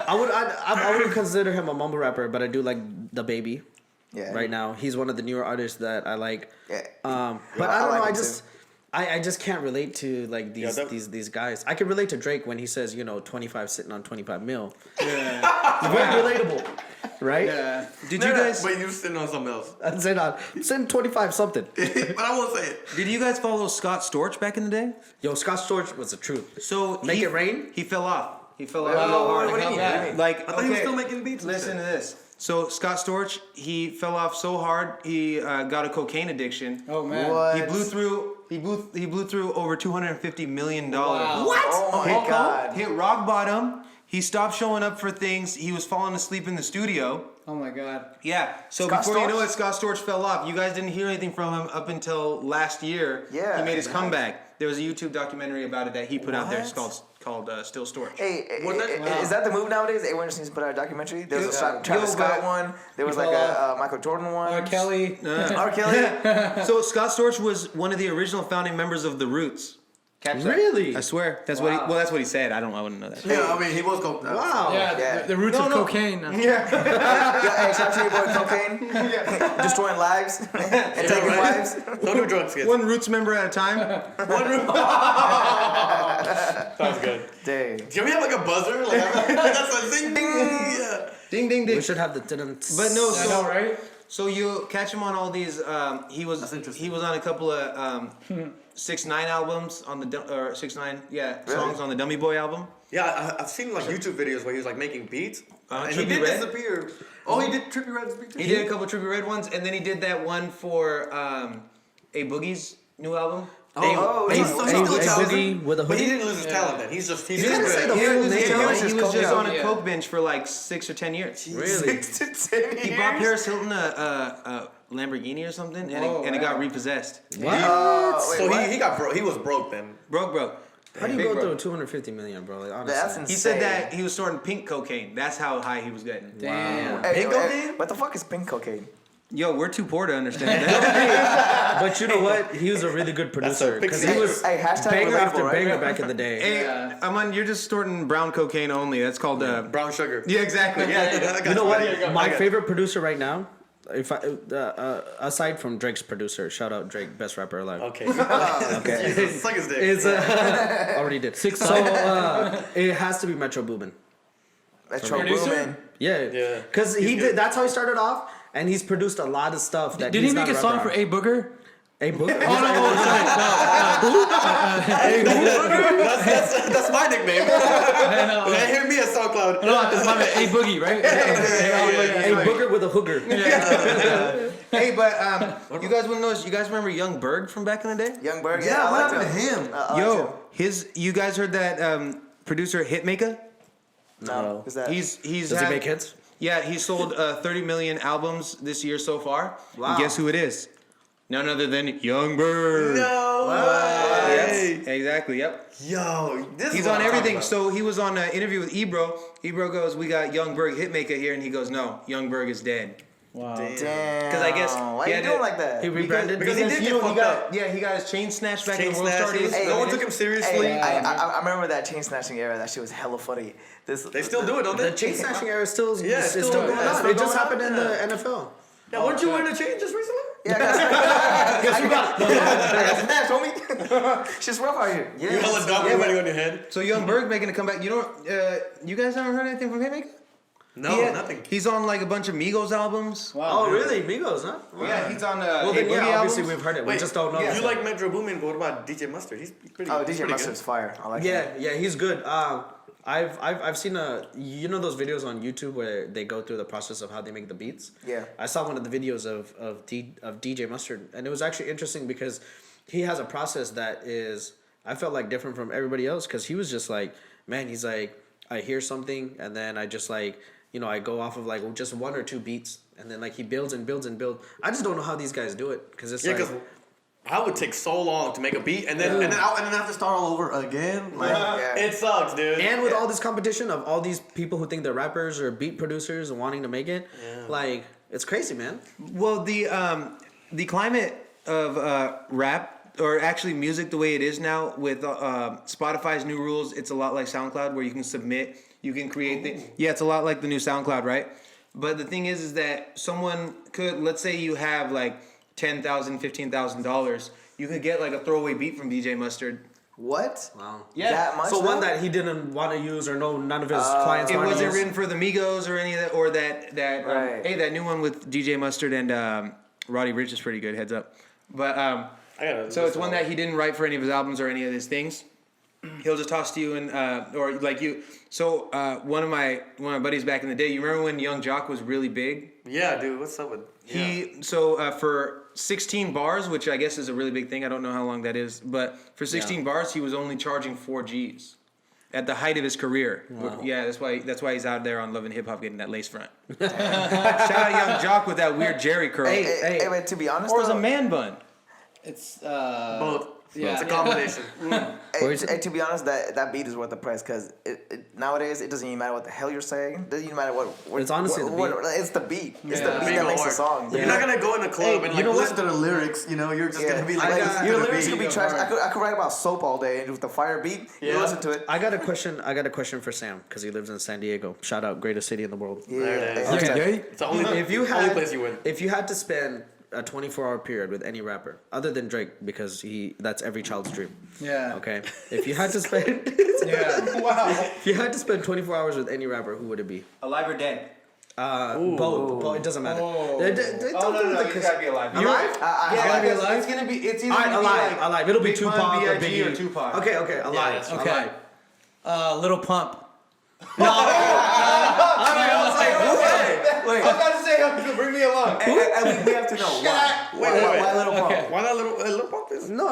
I wouldn't consider him a mumble rapper, but I do like the baby. yeah. Right now, he's one of the newer artists that I like. Yeah. But I I don't like know. him I just can't relate to like these that- these guys. I can relate to Drake when he says 25 sitting on 25 mil. Yeah, very relatable, right? Yeah. Did you guys? But you're sitting on something else. I'd say not sitting 25 something. But I won't say it. Did you guys follow Scott Storch back in the day? Yo, Scott Storch was the truth. So Make It Rain? He fell off. He fell off Wow. real hard. What do you mean? Like, I thought he was still making beats and Listen shit. to this. So Scott Storch, he fell off so hard he got a cocaine addiction. Oh man. What? He blew through over $250 million. Wow. What? Oh my God. Hit rock bottom. He stopped showing up for things. He was falling asleep in the studio. Oh my God. Yeah. So Scott before you know Storch? it, Scott Storch fell off. You guys didn't hear anything from him up until last year. Yeah. He made his comeback. There was a YouTube documentary about it that he put out there. It's called Still Storch. Hey, Was that- is that the move nowadays? Everyone just needs to put out a documentary. There was a Yeah. Travis Scott but- one. There was like a Michael Jordan one. R. Kelly. R. Kelly. So Scott Storch was one of the original founding members of the Roots. Catch that? Really? I swear. That's Wow. that's what he said. I wouldn't know that. Yeah, I mean, he was going. Wow. Yeah, Yeah. The roots of cocaine. Yeah, hey, shout out to your boy Cocaine. Destroying lives and taking right. lives. Don't do drugs, kids. One Roots member at a time. One room. Sounds good. Dang. Can we have like a buzzer? Like, that's a ding ding. Yeah. Ding ding ding. We should have the didn't. But no, I know, right? So you catch him on all these. He was on a couple of 6ix9ine albums on the 6ix9ine songs on the Dummy Boy album. Yeah, I've seen like YouTube videos where he was like making beats, and he Trippie did Redd? disappear. Oh, he did Trippie Redd's beats. He did a couple Trippie Redd ones, and then he did that one for A Boogie's new album. Oh, he's so still he's talented. Boogie with a But he hoodie. didn't lose his talent then. He's just You didn't say the good. He full was, name. he was just on a Yeah. coke bench for like 6 or 10 years. Really? 6 to 10 years. He bought Paris Hilton a Lamborghini or something, and it got repossessed. Wait, So what? he got broke. He was broke then. Broke. How do you Big go bro. through 250 million, bro? Like, honestly. That's insane. He said that he was snorting pink cocaine. That's how high he was getting. Damn. Hey, Pink hey, cocaine? what the fuck is pink cocaine? Yo, we're too poor to understand that. But you know what? He was a really good producer because he was Hey, hashtag banger after relatable, right? banger back in the day. Hey, Yeah. Aman, you're just snorting brown cocaine only. That's called Brown sugar. Yeah, exactly. Yeah. I got You know what? There you go. My I got favorite producer right now, if I aside from Drake's producer, shout out Drake, best rapper alive. Okay. Okay. Suck his dick. Is already did. So it has to be Metro Boomin. Metro Producer? Boomin. Yeah, Yeah. because he did. That's how he started off, and he's produced a lot of stuff. That Did he's he make not a song for rapper A Booger? on. A book? That's my nickname. They hear me at SoundCloud. No, it's my man, A Boogie, right? A booger with a hooker. Hey, but you guys wouldn't notice. You guys remember Young Berg from back in the day? Young Berg. Yeah, I what like happened to him? Yo, you guys heard that producer Hitmaker? No. Who's that? He's Does he make hits? Yeah, he sold 30 million albums this year so far. Wow. And guess who it is? None other than Young Berg. No Yes, way. exactly. Yep. Yo, this He's is what on I'm everything. talking So he was on an interview with Ebro. Ebro goes, "We got Young Berg Hitmaker here," and he goes, "No, Young Berg is dead." Wow. about. Damn. 'Cause I guess Why he you had doing to- like that? He rebranded because he did you get know, fucked got, up. yeah, he got his chain snatched back Chain in the World Star snatches. days. No one took him seriously. Hey, I remember that chain snatching era. That shit was hella funny. They still do it, don't The they? chain snatching era is still Yeah, it's it's still still- going it's on. still It just going happened on, in yeah. the NFL. Yeah, weren't you wearing a chain just recently? Yeah, I got snatched, homie. Shit's rough out here. You hella dumb running on your head. So Young Berg making a comeback. You don't. You guys haven't heard anything from Hitmaker? No, nothing. He's on like a bunch of Migos albums. Oh, really? Migos, huh? Yeah, he's on. Well, Hey then, Boogie yeah, obviously albums. we've heard it. We Wait, just don't know. You like Metro Boomin, but what about DJ Mustard? He's pretty. Oh, he's DJ pretty Mustard's fire. I like Yeah, that. yeah, he's good. I've seen you know those videos on YouTube where they go through the process of how they make the beats. Yeah. I saw one of the videos of DJ Mustard, and it was actually interesting because he has a process that is, I felt like, different from everybody else, because he was just like, man, he's like, I hear something and then I just like, you know, I go off of like just one or two beats, and then like he builds and builds and builds. I just don't know how these guys do it, because it's Yeah, like. because I would take so long to make a beat, and then and then I have to start all over again. Like, Yeah. it sucks, dude. And with all this competition of all these people who think they're rappers or beat producers and wanting to make it, like, it's crazy, man. Well, the climate of rap, or actually music, the way it is now with Spotify's new rules, it's a lot like SoundCloud, where you can submit, you can create things. Yeah, it's a lot like the new SoundCloud, right? But the thing is that someone could, let's say you have like $10,000, $15,000, you could get like a throwaway beat from DJ Mustard. What? Wow. Yeah. That much So now? one that he didn't want to use, or none of his clients It wanted to wasn't use. written for the Migos or any of that, or that Right. hey, that new one with DJ Mustard and Roddy Ricch is pretty good. Heads up, but I gotta so it's one that he didn't write for any of his albums or any of his things. He'll just toss to you and or like you. So one of my buddies back in the day. You remember when Young Jock was really big? Yeah, dude. What's up with For 16 bars, which I guess is a really big thing. I don't know how long that is, but for 16 bars, he was only charging 4 G's at the height of his career. Wow. Yeah, that's why he's out there on Love and Hip Hop getting that lace front. Shout out Young Jock with that weird Jerry curl. Hey, but to be honest, or was a man bun. It's both. Yeah, it's a combination. Hey, to be honest, that beat is worth the price because nowadays it doesn't even matter what the hell you're saying. It doesn't even matter what it's honestly it's the beat. It's the beat that makes the song. You're not gonna go in the club and like listen to the lyrics. You know, you're just gonna be like, your lyrics could be trash. I could write about soap all day and with the fire beat, you listen to it. I got a question for Sam because he lives in San Diego. Shout out, greatest city in the world. Yeah, there it is. Okay. It's the only place you win. If you had to spend a 24-hour period with any rapper other than Drake because that's every child's dream. Yeah. Okay. If you had to spend Wow. If you had to spend 24 hours with any rapper, who would it be? Alive or dead? Both. It doesn't matter. No, you gotta be alive. Alive? Yeah, be alive. It's gonna be. It's either gonna be like alive. It'll be Big Tupac Pun, or B.I.G. Biggie or Tupac. Okay, alive. Yeah, okay. Alive. Little Pump. Wait. I was about to say, bring me along. We have to know why. Why Little Pump? Why not little pump? No.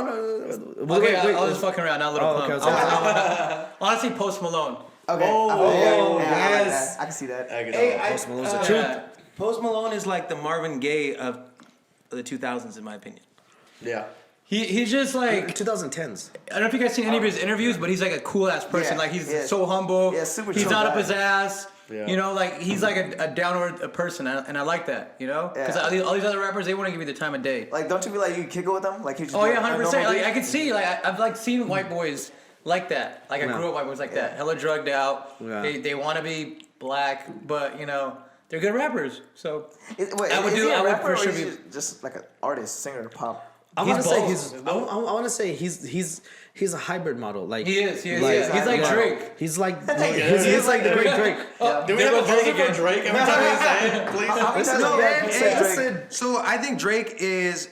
Okay, I was fucking around, not Little Pump. Okay. Honestly, Post Malone. Okay. Yes. I can see that. Post Malone's the truth. Post Malone is like the Marvin Gaye of the 2000s, in my opinion. Yeah. He's just like 2010s. I don't know if you guys seen any of his interviews, but he's like a cool ass person. Yeah, like he's so humble. Yeah, super he's chill not guy. up his ass. Yeah. You know, like he's like a downward person, and I like that. You know, because Yeah. all these other rappers, they want to give you the time of day. Like, don't you feel like you kick it with them? Like, you just Oh do yeah, a 100%. normal Like beat? I could see, like I've like seen white boys like that. Like I grew up white boys like that, hella drugged out. Yeah. They want to be black, but you know they're good rappers. So Wait, I would is do- he a I would rapper for or sure is he just like an artist, singer, pop? I He's want to say both. I want to say he's a hybrid model. Like he is. He's He's like yeah. Drake. He's like he's like the great Drake. Do we have a buzzer for Drake every time we say it, please? So I think Drake is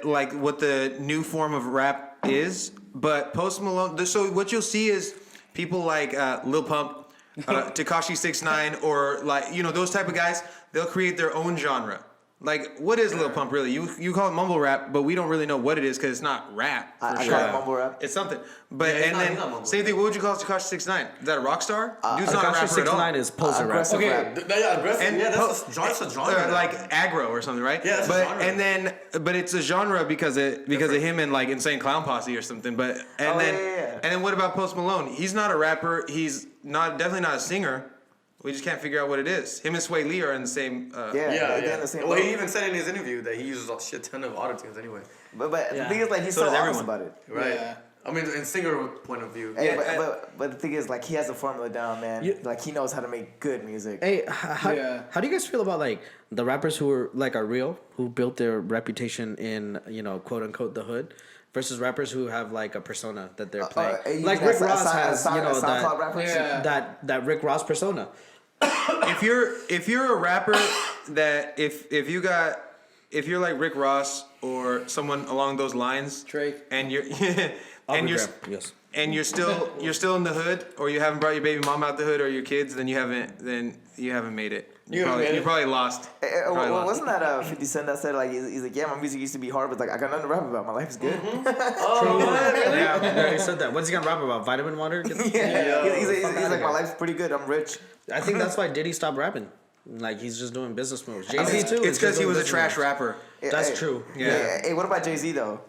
like what the new form of rap is, but Post Malone. So what you'll see is people like Lil Pump, Tekashi 6ix9ine, or like those type of guys. They'll create their own genre. Like, what is Lil Pump really? You call it mumble rap, but we don't really know what it is because it's not rap. For I sure. call it mumble rap. It's something. But Yeah, and he's then not mumble same thing. What would you call Tekashi 6ix9ine? Is that a rock star? Dude's not a rapper at all. 6ix9ine is poser rap. Aggressive Okay. rap. Yeah, aggressive. And That's a genre. like aggro or something, right? Yeah, that's a genre. But it's a genre because of him and like Insane Clown Posse or something. But and then what about Post Malone? He's not a rapper. He's definitely not a singer. We just can't figure out what it is. Him and Sway Lee are in the same. They're in the same Well, he boat. even said in his interview that he uses a shit ton of autotunes anyway. But the thing is, like, he's So so does honest everyone. about it. Right. Yeah. I mean, in singer point of view. Hey, but the thing is, like, he has the formula down, man. Like, he knows how to make good music. Hey, how do you guys feel about like the rappers who are real, who built their reputation in quote unquote the hood, versus rappers who have like a persona that they're playing? Like Rick Ross has SoundCloud rappers. that Rick Ross persona. If you're a rapper that if you're like Rick Ross or someone along those lines, Drake. and you're Yes. and you're still in the hood, or you haven't brought your baby mom out the hood or your kids, then you haven't made it. You probably lost. Wasn't that 50 Cent that said, like, he's like, yeah, my music used to be hard, but like, I got nothing to rap about. My life is good. Yeah, he said that. What's he gonna rap about? Vitamin water? He's like, my life's pretty good. I'm rich. I think that's why Diddy stopped rapping. Like he's just doing business moves. Jay-Z too. It's because he was a trash rapper. That's true. Yeah. Hey, what about Jay-Z though?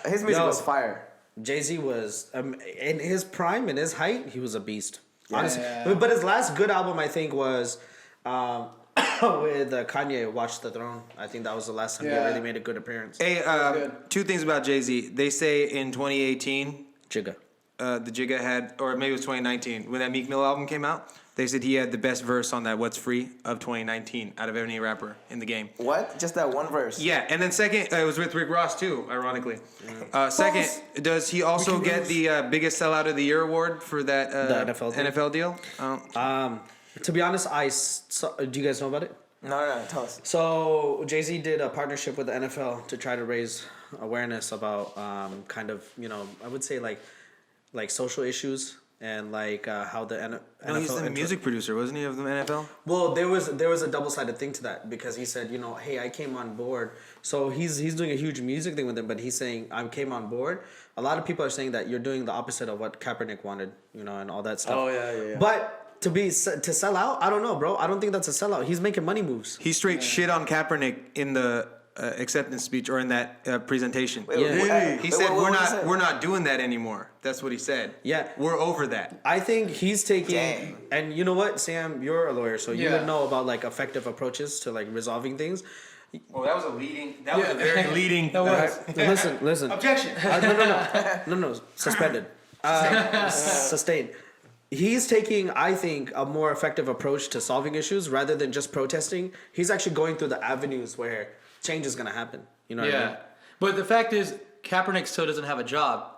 His music was fire. Jay-Z was in his prime, in his height, he was a beast. Honestly, Yeah. but his last good album, I think, was with Kanye, "Watch the Throne." I think that was the last time he really made a good appearance. Hey, two things about Jay-Z. They say in 2018, Jigga. the Jigga had, or maybe it was 2019, when that Meek Mill album came out. They said he had the best verse on that "What's Free" of 2019 out of any rapper in the game. What? Just that one verse? Yeah, and then second, it was with Rick Ross too, ironically. Second, does he also get the biggest sellout of the year award for that The NFL deal? To be honest, do you guys know about it? No, tell us. So Jay-Z did a partnership with the NFL to try to raise awareness about I would say like like social issues and like how the NFL. No, he's the music producer, wasn't he, of the NFL? Well, there was a double-sided thing to that because he said, hey, I came on board. So he's doing a huge music thing with him, but he's saying I came on board. A lot of people are saying that you're doing the opposite of what Kaepernick wanted, and all that stuff. Oh yeah. But to sell out, I don't know, bro. I don't think that's a sellout. He's making money moves. He straight shit on Kaepernick in the acceptance speech or in that presentation. He said we're not doing that anymore. That's what he said. Yeah, we're over that. I think he's taking. Dang. And you know what, Sam, you're a lawyer, so you would know about like effective approaches to like resolving things. Well, that was a leading. That was a very leading. That was. Listen. Objection. No. Suspended. Sustained. He's taking, I think, a more effective approach to solving issues rather than just protesting. He's actually going through the avenues where change is going to happen. You know what I mean? But the fact is, Kaepernick still doesn't have a job.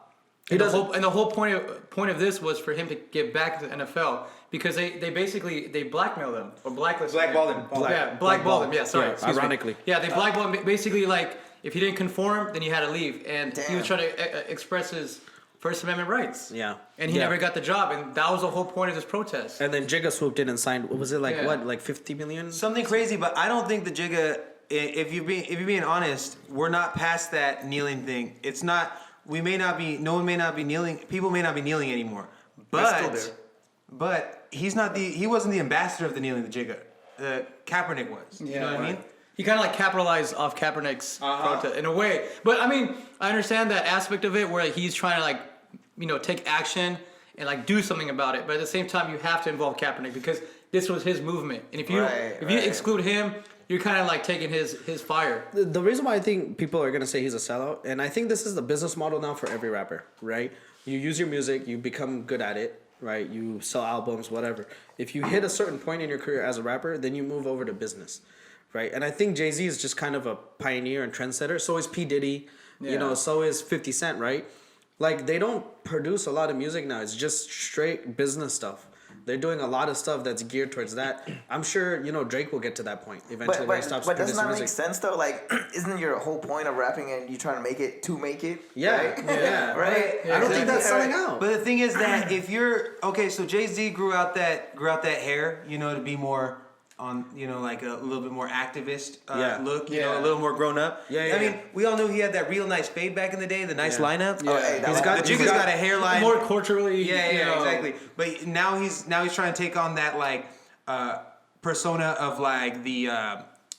He doesn't. And the whole point of this was for him to get back to the NFL because they basically blackmailed him or blacklisted Blackballed him. Blackballed him. Yeah, sorry. Yeah, excuse me. ironically. Yeah, they blackballed him. Basically, like if he didn't conform, then he had to leave, and he was trying to express his First Amendment rights. Yeah. And he never got the job, and that was the whole point of this protest. And then Jigga swooped in and signed. What was it like? What, like 50 million? Something crazy, but I don't think the Jigga. If you're being honest, we're not past that kneeling thing. It's not. We may not be. No one may not be kneeling. People may not be kneeling anymore. But he's not the. He wasn't the ambassador of the kneeling. The Jigga. Kaepernick was. You know what I mean? He kind of like capitalized off Kaepernick's protest in a way. But I mean, I understand that aspect of it where he's trying to like, take action and like do something about it. But at the same time, you have to involve Kaepernick because this was his movement. And if you exclude him, you're kind of like taking his fire. The reason why I think people are going to say he's a sellout, and I think this is the business model now for every rapper, right? You use your music, you become good at it, right? You sell albums, whatever. If you hit a certain point in your career as a rapper, then you move over to business, right? And I think Jay-Z is just kind of a pioneer and trendsetter. So is P. Diddy, so is 50 Cent, right? Like, they don't produce a lot of music now. It's just straight business stuff. They're doing a lot of stuff that's geared towards that. I'm sure, Drake will get to that point eventually when he stops but producing doesn't that music. make sense, though? Like, isn't your whole point of rapping and you trying to make it to make it? Yeah, right? yeah. Right? I don't think that's selling out. But the thing is that if you're okay, so Jay-Z grew out that hair, to be more on, like a little bit more activist look, a little more grown up. I mean, we all knew he had that real nice fade back in the day, the nice lineup. Oh, hey, the Jigga's got a hairline. More culturally. Exactly. But now he's trying to take on that like persona of like the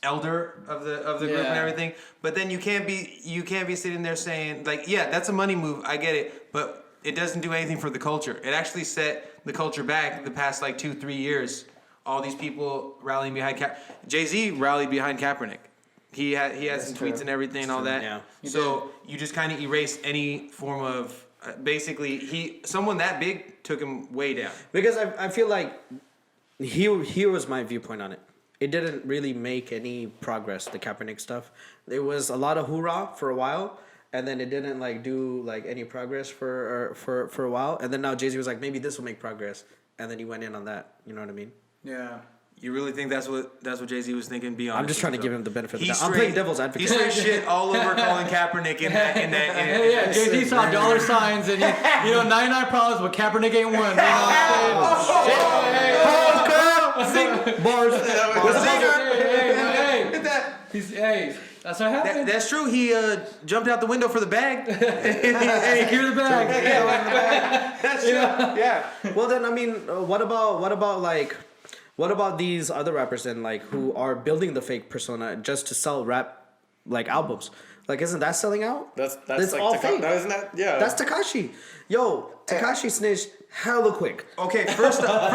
elder of the group and everything. But then you can't be sitting there saying like, yeah, that's a money move. I get it, but it doesn't do anything for the culture. It actually set the culture back the past like 2-3 years. All these people rallying behind Jay-Z rallied behind Kaepernick. He had some tweets and everything and all that. Yeah. So you just kind of erased any form of basically someone that big took him way down. Because I feel like here was my viewpoint on it. It didn't really make any progress, the Kaepernick stuff. There was a lot of hoorah for a while, and then it didn't like do like any progress for a while. And then now Jay-Z was like, maybe this will make progress, and then he went in on that. You know what I mean? Yeah. You really think that's what Jay-Z was thinking? Be honest. I'm just trying to give him the benefit of the doubt. Straight, I'm playing devil's advocate. He straight shit all over calling Kaepernick in that. Jay-Z saw dollar signs and 99 problems, but Kaepernick ain't one. Hey, that's what happened. That's true. He jumped out the window for the bag. And he secured the bag. That's true. Yeah. Well, then I mean, what about these other rappers then, like who are building the fake persona just to sell rap like albums? Like, isn't that selling out? That's like all fake. Isn't that? Yeah. That's Tekashi. Yo, Tekashi snitched hella quick. Okay, first off,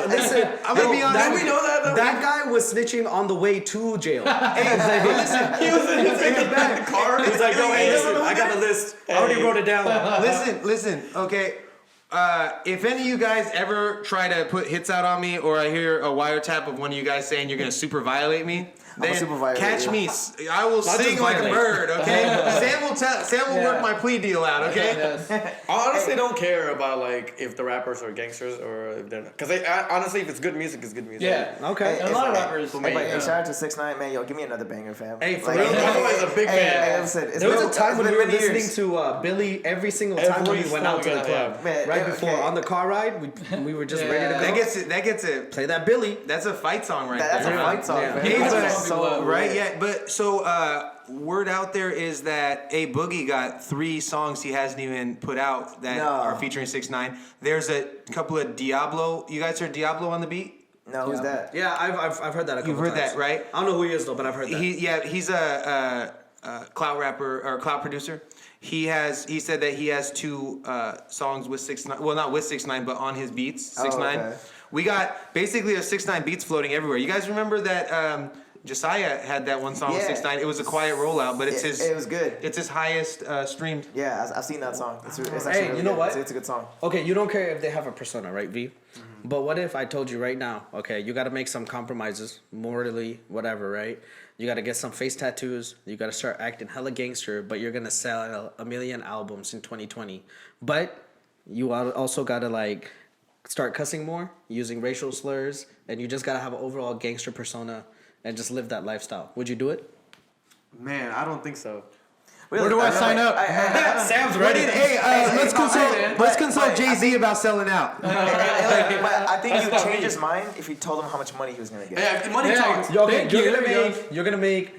listen, I'm gonna be honest. We know that though. That guy was snitching on the way to jail. Listen, He was in the car. He's like, "Yo, hey, listen, I got a list. I already wrote it down." listen. Okay, if any of you guys ever try to put hits out on me, or I hear a wiretap of one of you guys saying you're gonna super violate me, then catch me. I will sing like a bird. Okay. Sam will work my plea deal out. Okay. Yes. I honestly don't care about like if the rappers are gangsters or if they're not. Because honestly, if it's good music, it's good music. Yeah. Okay. And a lot of rappers. Hey, shout out to 6ix9ine, man. Yo, give me another banger, fam. Hey, for Like, real, I'm always a big fan. There was a time when we were listening to Billy every single time when we went out to the club. Man, Right before on the car ride, we were just ready to go. That gets it. Play that Billy. That's a fight song right That's there. a fight song, Yeah. man. Yeah, That's so right? lit. Yeah, but so word out there is that A Boogie got 3 songs he hasn't even put out that are featuring 6ix9ine. There's a couple of Diablo. You guys heard Diablo on the beat? No, who's that? Yeah, I've heard that a couple You've heard times. that, right? I don't know who he is though, but I've heard that. He's a clout rapper or clout producer. He said that he has 2 songs with 6ix9ine. Well, not with 6ix9ine, but on his beats. 6ix9ine. Okay. We got basically a 6ix9ine beats floating everywhere. You guys remember that? Josiah had that one song with 6ix9ine. It was a quiet rollout, but It was good. It's his highest streamed. Yeah, I've seen that song. It's actually Hey, really you know good. what? It's a good song. Okay, you don't care if they have a persona, right, V? But what if I told you right now, okay, you got to make some compromises, morally, whatever, right? You got to get some face tattoos. You got to start acting hella gangster, but you're going to sell 1 million albums in 2020. But you also got to, like, start cussing more, using racial slurs, and you just got to have an overall gangster persona and just live that lifestyle. Would you do it? Man, I don't think so. Where do I sign up? Sam's ready. Hey, let's consult Jay-Z about selling out. But I think he would change his mind if he told him how much money he was gonna get. Yeah, if the money talks. Okay, you're gonna make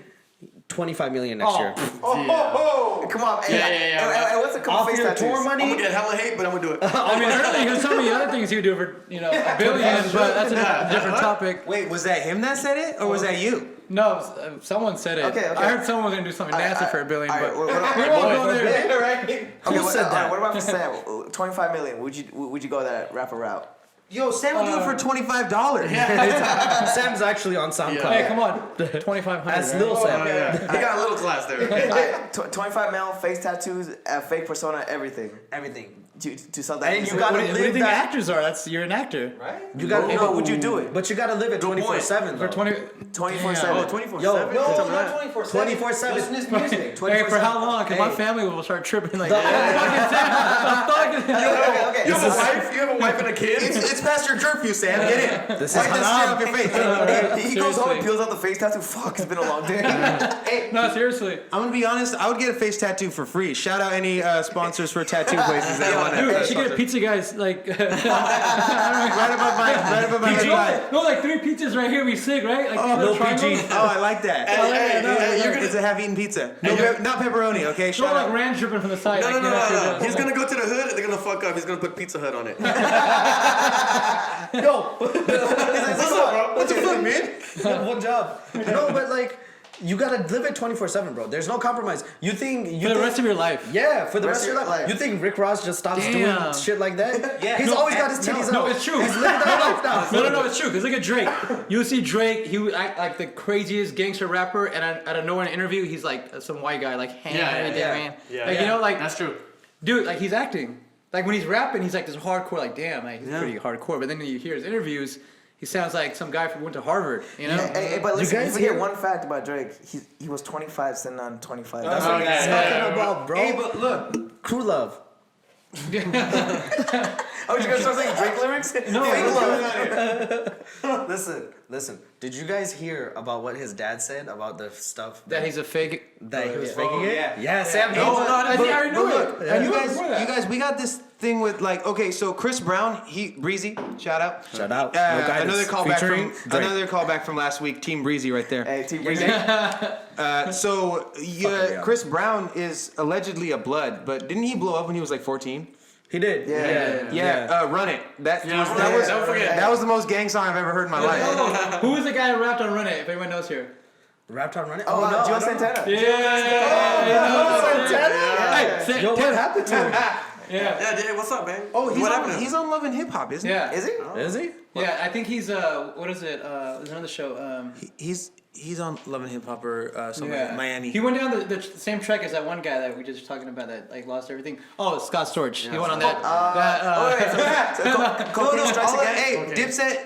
25 million next year. Come on, and what's a couple Off face your tattoos? tour money. I'm gonna get hella hate, but I'm gonna do it. I mean, earlier you were telling me other things you would do for, $1 billion, but that's a different topic. Wait, was that him that said it, or was that you? No, someone said it. Okay. I heard someone was gonna do something nasty for $1 billion, but What we won't go there. Who said that? What about Sam? 25 million. Would you go that rapper route? Yo, Sam will do it for $25. Sam's actually on SoundCloud. Hey, come on, 2,500. That's Lil Sam. He got a little class there. 25 mil, face tattoos, fake persona, everything. Everything. To sell that. And you music. gotta What do you live think that. actors are? You're an actor, Right? You gotta. But would you do it? But you gotta live it 24/7. for 20. 24/7. 24/7. Yo, No, not 24/7. 24/7. Listen to his music. Hey, for how long? Because my Hey. family will start tripping like that. Okay. You have a wife and a kid? It's past your curfew, Sam. Get in. This is Wipe this shit haram. off your face. He goes home and Seriously. peels out the face tattoo. Fuck, it's been a long day. No, seriously. I'm gonna be honest. I would get a face tattoo for free. Shout out any sponsors for tattoo places that want Dude, to. you should get a pizza guys like Right above my PG. head. No, like 3 pizzas right here. Be sick, right? Like no triangles. PG. Oh, I like that. It's a half-eaten pizza. Not pepperoni. Okay, Show shout like out. ranch dripping from the side. No, like, no. He's gonna go to the hood. They're gonna fuck up. He's gonna put Pizza Hut on it. Yo, What's up, bro? What the fuck, man? one job. No, but like, you gotta live it 24/7, bro. There's no compromise. You think For the rest of your life. Yeah, for the rest of your life. You think Rick Ross just stops doing Damn. shit like that? Yeah. He's No, always got his titties out. No, it's true. He's living that life now. No, it's true. Cause look at Drake. You see Drake, he would act like the craziest gangster rapper, and out of nowhere in an interview, he's like some white guy, like, hey, man. Like, you know, like, That's true. dude, like he's acting. Like when he's rapping, he's like this hardcore, like, damn, like, he's pretty hardcore. But then you hear his interviews, he sounds like some guy who went to Harvard, you know? Hey, but listen, you guys forget hear- one fact about Drake. He was 25, sitting on 25. That's what he's talking about, bro. Hey, but look. Crew love. Oh, you gonna start saying Drake lyrics? No, Listen. Did you guys hear about what his dad said about the stuff that he's a fake. that he was yeah. faking it? yeah. Yeah, Sam. No, knows it. I think I already knew it. And you guys, we got this thing with like, okay, so Chris Brown, Breezy, shout out. Shout out. No guidance. Featuring Drake. Another callback from last week, Team Breezy right there. Hey, Team Breezy. Chris Brown is allegedly a blood, but didn't he blow up when he was like 14? He did. Yeah. Run It. That Don't forget. was the most gang song I've ever heard in my life. Who was the guy who rapped on Run It, if anyone knows here? Rapped on Run It? Oh, no, Joe Santana. Hey, Yo, what happened to him? Yeah. Yeah, what's up, man? Oh, what happened? he's on Love and Hip Hop, isn't he? Yeah. Is he? Is he? Yeah, I think he's, what is it? There's another show. He's on Love and Hip Hop or something like that, Miami. He went down the same track as that one guy that we just talking about that like lost everything. Oh, Scott Storch. He went on that.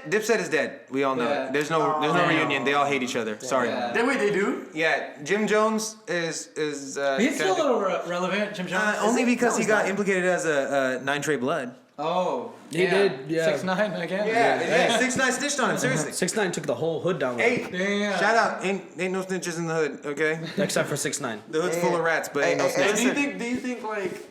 Dipset is dead. We all know it. There's no reunion. They all hate each other. Sorry. That way they do. Yeah, Jim Jones is. He's still a little relevant. Jim Jones. Only because he got implicated as a 9 Trey Blood. Oh, He did, yeah. 6ix9ine again. Yeah, 6ix9ine snitched on him. Seriously. 6ix9ine took the whole hood down. Hey, Damn. shout out. Ain't no snitches in the hood. Okay. Except for 6ix9ine. The hood's full of rats, but ain't no Do you snitches. think like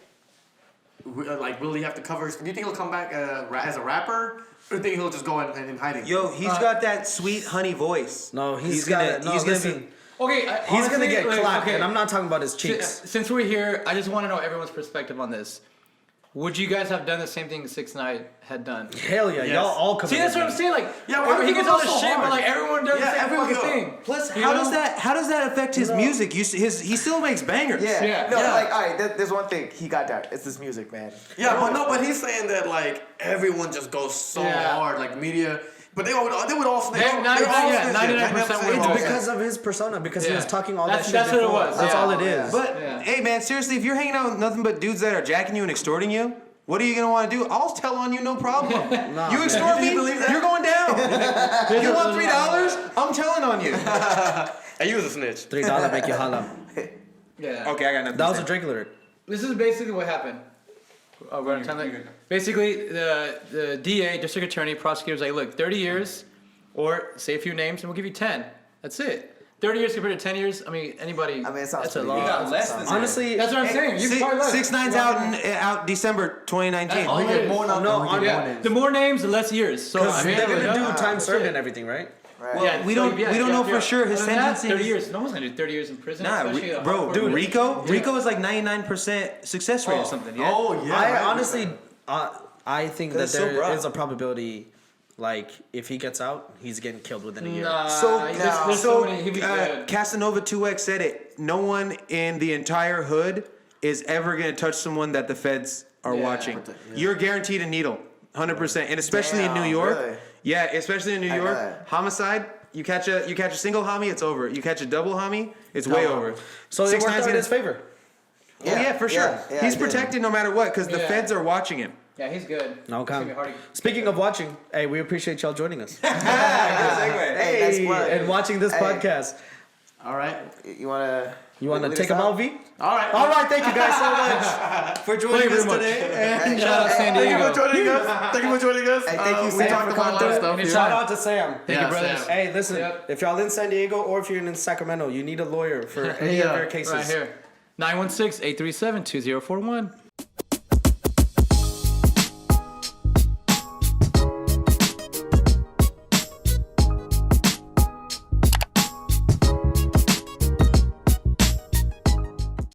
will he have to cover? Do you think he'll come back as a rapper, or do you think he'll just go in hiding? Yo, he's got that sweet honey voice. No, he's gonna listen. Okay, He's honestly, gonna get like, clapped, okay, and I'm not talking about his cheeks. Since we're here, I just want to know everyone's perspective on this. Would you guys have done the same thing 6ix9ine had done? Hell yeah, y'all all come. See, that's what I'm saying. Like, why he do gets people all go this so shit, hard? but like everyone does the same everyone fucking go. thing. Plus, You how know? does that affect his music? He still makes bangers. Like, all right, there's one thing he got down. It's this music, man. Yeah, but he's saying that like everyone just goes so hard, like media. But they would all snitch. 99% would. It's because of his persona, because he was talking all that shit. That's what it before. was. That's all it is. But hey, man, seriously, if you're hanging out with nothing but dudes that are jacking you and extorting you, what are you gonna want to do? I'll tell on you, no problem. You extort me, you're going down. You want $3? I'm telling on you. And you was a snitch. $3 make you holla. Yeah. Okay, I got nothing. That was a Drake lyric. This is basically what happened. Oh, we're out of time. Basically, the DA, district attorney, prosecutor's like, look, 30 years, or say a few names, and we'll give you 10. That's it. 30 years compared to 10 years. I mean, anybody. I mean, it sounds that's a pretty lot. good. You got less than that. Honestly, That's what I'm saying. You probably less. 6ix9ine's out December 2019. All it is. The more names, the less years. So I mean, they're gonna do yeah. time served and everything, right? Right. Yeah, we don't know for sure. His Other than that, sentencing 30 is- years. No one's gonna do 30 years in prison. Nah, especially a bro, hardcore dude, criminal. Rico is like 99% success rate or something. Yeah. Oh yeah. I honestly, I think that it's so there broad. is a probability, like if he gets out, he's getting killed within a year. Nah, So, there's so many. He'd be good. Casanova 2X said it. No one in the entire hood is ever going to touch someone that the feds are watching. You're guaranteed a needle, 100%, and especially in New York. Really? Yeah, especially in New York. that. Homicide. You catch a single homie, it's over. You catch a double homie, it's way over. So it 6ix9ine's worked out in gonna- his favor. Oh yeah, for sure. Yeah, He's it did. protected no matter what because the Yeah. feds are watching him. Yeah, he's good. No It's gonna be comment. hard to- Speaking of watching, hey, we appreciate y'all joining us. Hey, nice plug. And watching this podcast. All right. You wanna To take them out, V? All right. All right, thank you guys so much for joining us today. Shout out San Thank you Diego. for joining us. Thank you for joining us. Hey, thank you, we Sam, talked for about a lot coming of through. stuff. Shout out to Sam. Thank you, brothers. Sam. Hey, listen, Yep. if y'all in San Diego or if you're in Sacramento, you need a lawyer for any of your cases. Right here. 916-837-2041.